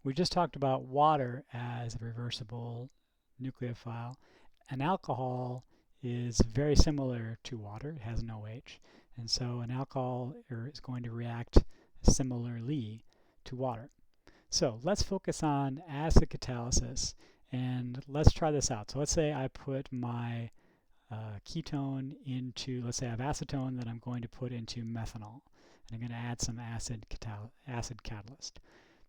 We just talked about water as a reversible nucleophile. An alcohol is very similar to water. It has an OH. And so an alcohol is going to react similarly to water. So let's focus on acid catalysis, and let's try this out. So let's say I put my ketone into, let's say I have acetone that I'm going to put into methanol. And I'm going to add some acid catalyst.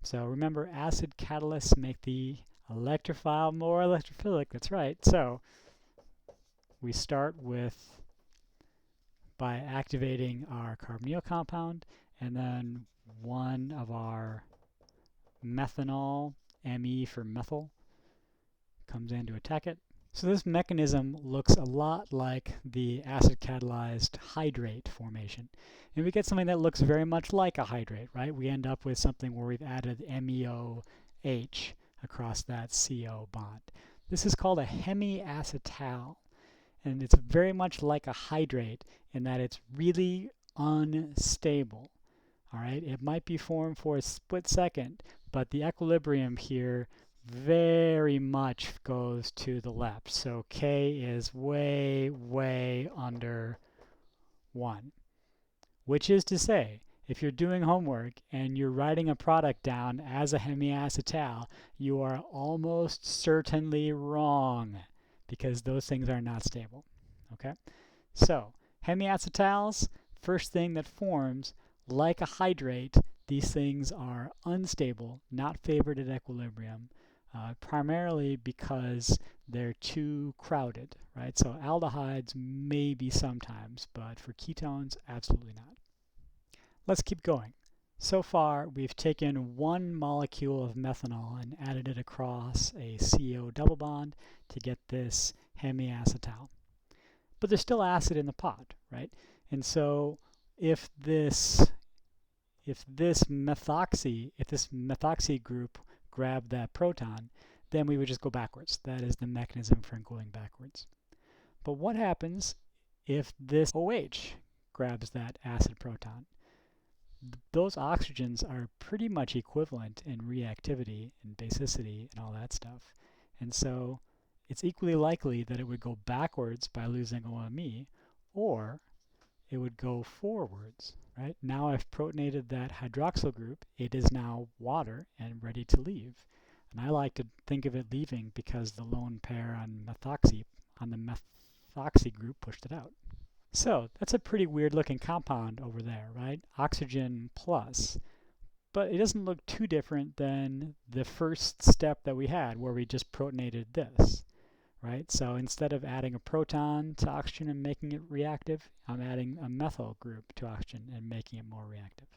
So remember, acid catalysts make the electrophile more electrophilic. That's right. So we start by activating our carbonyl compound, and then one of our methanol, Me for methyl, comes in to attack it. So this mechanism looks a lot like the acid-catalyzed hydrate formation. And we get something that looks very much like a hydrate, right? We end up with something where we've added MEOH across that CO bond. This is called a hemiacetal, and it's very much like a hydrate in that it's really unstable. All right, it might be formed for a split second, but the equilibrium here very much goes to the left. So K is way, way under 1. Which is to say, if you're doing homework and you're writing a product down as a hemiacetal, you are almost certainly wrong, because those things are not stable. Okay? So, hemiacetals, first thing that forms, like a hydrate, these things are unstable, not favored at equilibrium, primarily because they're too crowded, right? So aldehydes maybe sometimes, but for ketones, absolutely not. Let's keep going. So far, we've taken one molecule of methanol and added it across a CO double bond to get this hemiacetal. But there's still acid in the pot, right? And so if this methoxy group grabbed that proton, then we would just go backwards. That is the mechanism for going backwards. But what happens if this OH grabs that acid proton? Those oxygens are pretty much equivalent in reactivity and basicity and all that stuff. And so it's equally likely that it would go backwards by losing OMe, or it would go forwards, right? Now I've protonated that hydroxyl group. It is now water and ready to leave. And I like to think of it leaving because the lone pair on the methoxy group pushed it out. So that's a pretty weird looking compound over there, right? Oxygen plus. But it doesn't look too different than the first step that we had where we just protonated this, right? So instead of adding a proton to oxygen and making it reactive, I'm adding a methyl group to oxygen and making it more reactive.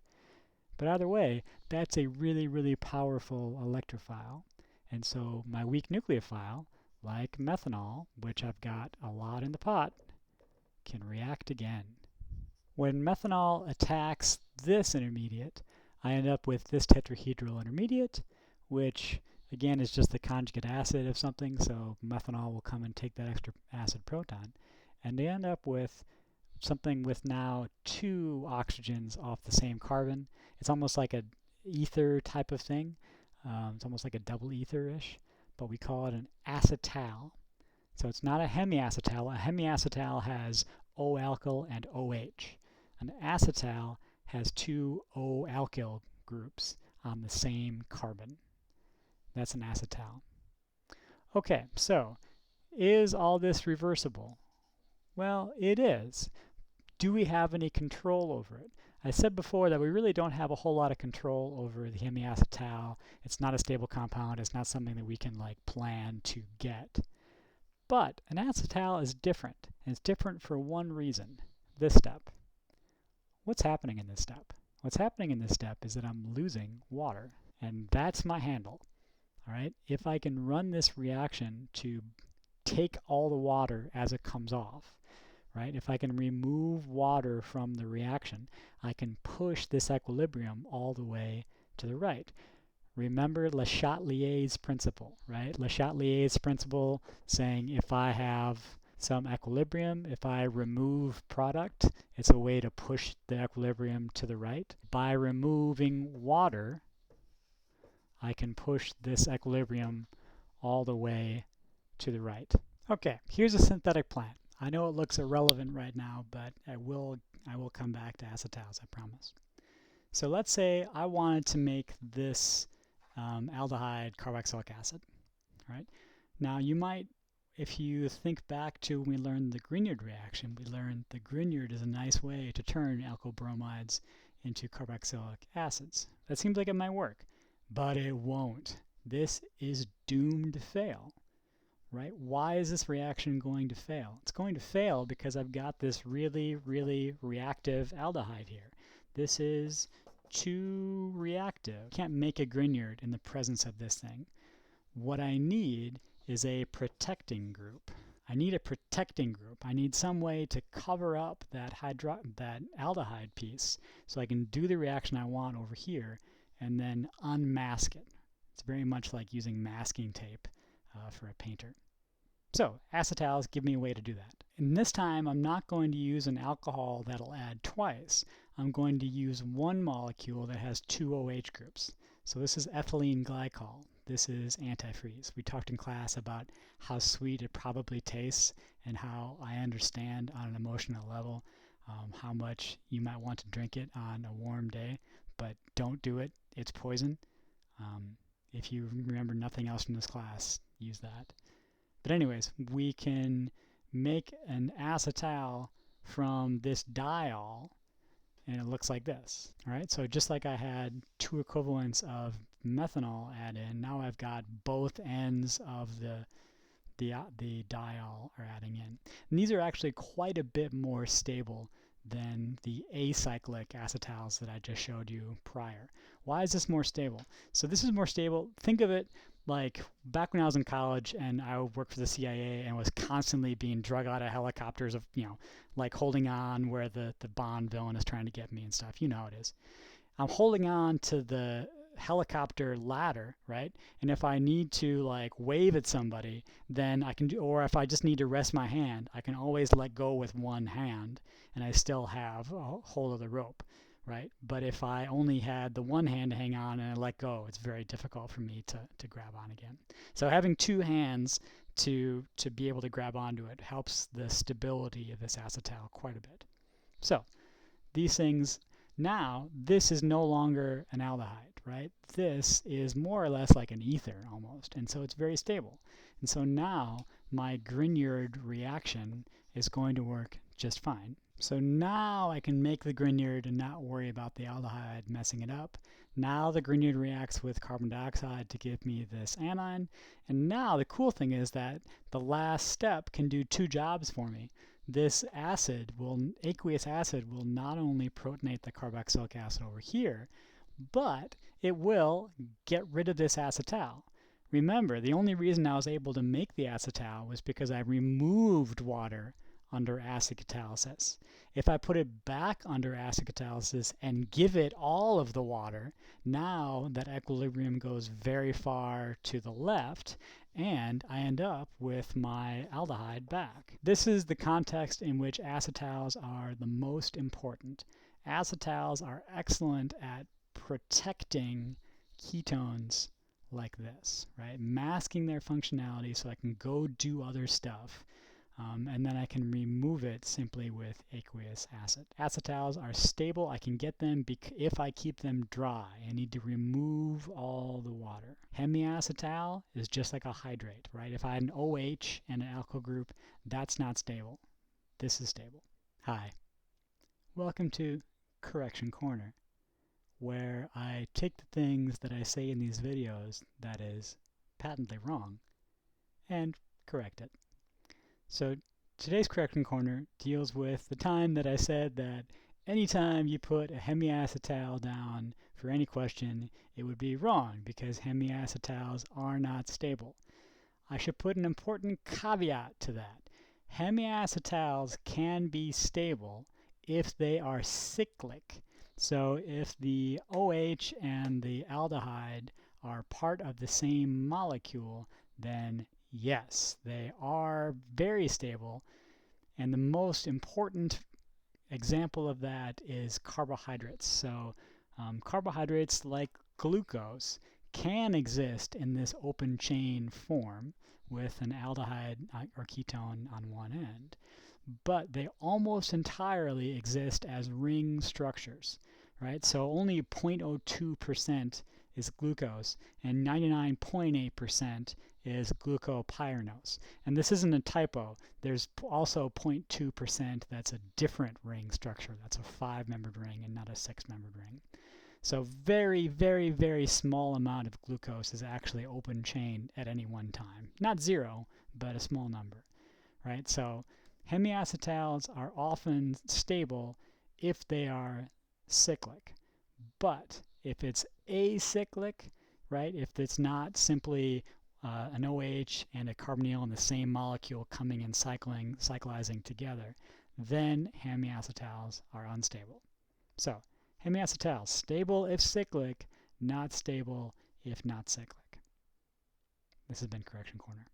But either way, that's a really, really powerful electrophile. And so my weak nucleophile, like methanol, which I've got a lot in the pot, can react again. When methanol attacks this intermediate, I end up with this tetrahedral intermediate, which again is just the conjugate acid of something, so methanol will come and take that extra acid proton. And they end up with something with now 2 oxygens off the same carbon. It's almost like an ether type of thing. It's almost like a double ether-ish, but we call it an acetal. So it's not a hemiacetal. A hemiacetal has O-alkyl and OH. An acetal has 2 O-alkyl groups on the same carbon. That's an acetal. Okay, so is all this reversible? Well, it is. Do we have any control over it? I said before that we really don't have a whole lot of control over the hemiacetal. It's not a stable compound. It's not something that we can plan to get. But an acetal is different, and it's different for one reason, this step. What's happening in this step? What's happening in this step is that I'm losing water, and that's my handle. All right? If I can run this reaction to take all the water as it comes off, right? If I can remove water from the reaction, I can push this equilibrium all the way to the right. Remember Le Chatelier's principle, right? Le Chatelier's principle saying if I have some equilibrium. If I remove product, it's a way to push the equilibrium to the right. By removing water, I can push this equilibrium all the way to the right. Okay, here's a synthetic plant. I know it looks irrelevant right now, but I will come back to acetals, I promise. So let's say I wanted to make this aldehyde carboxylic acid. Right? Now you might, if you think back to when we learned the Grignard reaction, we learned the Grignard is a nice way to turn alkyl bromides into carboxylic acids. That seems like it might work, but it won't. This is doomed to fail. Right? Why is this reaction going to fail? It's going to fail because I've got this really, really reactive aldehyde here. This is too reactive. I can't make a Grignard in the presence of this thing. What I need is a protecting group. I need a protecting group. I need some way to cover up that aldehyde piece so I can do the reaction I want over here and then unmask it. It's very much like using masking tape for a painter. So acetals give me a way to do that. And this time I'm not going to use an alcohol that'll add twice. I'm going to use one molecule that has two OH groups. So this is ethylene glycol. This is antifreeze. We talked in class about how sweet it probably tastes and how I understand on an emotional level how much you might want to drink it on a warm day, but don't do it. It's poison. If you remember nothing else from this class, use that. But anyways, we can make an acetal from this diol, and it looks like this. All right, so just like I had two equivalents of methanol add in, now I've got both ends of the diol are adding in. And these are actually quite a bit more stable than the acyclic acetals that I just showed you prior. Why is this more stable? So this is more stable. Think of it like back when I was in college and I worked for the CIA and was constantly being drug out of helicopters of, like holding on where the Bond villain is trying to get me and stuff. You know how it is. I'm holding on to the helicopter ladder, right? And if I need to like wave at somebody, then I can do, or if I just need to rest my hand, I can always let go with one hand and I still have a hold of the rope, right? But if I only had the one hand to hang on and I let go, it's very difficult for me to grab on again. So having two hands to be able to grab onto it helps the stability of this acetal quite a bit. So these things, now this is no longer an aldehyde, right? This is more or less like an ether almost, and so it's very stable. And so now my Grignard reaction is going to work just fine. So now I can make the Grignard and not worry about the aldehyde messing it up. Now the Grignard reacts with carbon dioxide to give me this anion. And now the cool thing is that the last step can do two jobs for me. This acid aqueous acid will not only protonate the carboxylic acid over here, but it will get rid of this acetal. Remember, the only reason I was able to make the acetal was because I removed water under acid catalysis. If I put it back under acid catalysis and give it all of the water, now that equilibrium goes very far to the left, and I end up with my aldehyde back. This is the context in which acetals are the most important. Acetals are excellent at protecting ketones like this, right? Masking their functionality so I can go do other stuff. And then I can remove it simply with aqueous acid. Acetals are stable. I can get them if I keep them dry. I need to remove all the water. Hemiacetal is just like a hydrate, right? If I had an OH and an alkyl group, that's not stable. This is stable. Hi. Welcome to Correction Corner, where I take the things that I say in these videos that is patently wrong and correct it. So today's Correction Corner deals with the time that I said that anytime you put a hemiacetal down for any question, it would be wrong because hemiacetals are not stable. I should put an important caveat to that. Hemiacetals can be stable if they are cyclic. So if the OH and the aldehyde are part of the same molecule, then Yes, they are very stable, and the most important example of that is carbohydrates. So carbohydrates like glucose can exist in this open chain form with an aldehyde or ketone on one end, but they almost entirely exist as ring structures, right? So only 0.02% is glucose and 99.8% is glucopyranose. And this isn't a typo. There's also 0.2% that's a different ring structure. That's a 5-membered ring and not a 6-membered ring. So very, very, very small amount of glucose is actually open chain at any one time. Not zero, but a small number, right? So hemiacetals are often stable if they are cyclic. But if it's acyclic, right, if it's not simply an OH and a carbonyl in the same molecule coming and cyclizing together, then hemiacetals are unstable. So hemiacetals, stable if cyclic, not stable if not cyclic. This has been Correction Corner.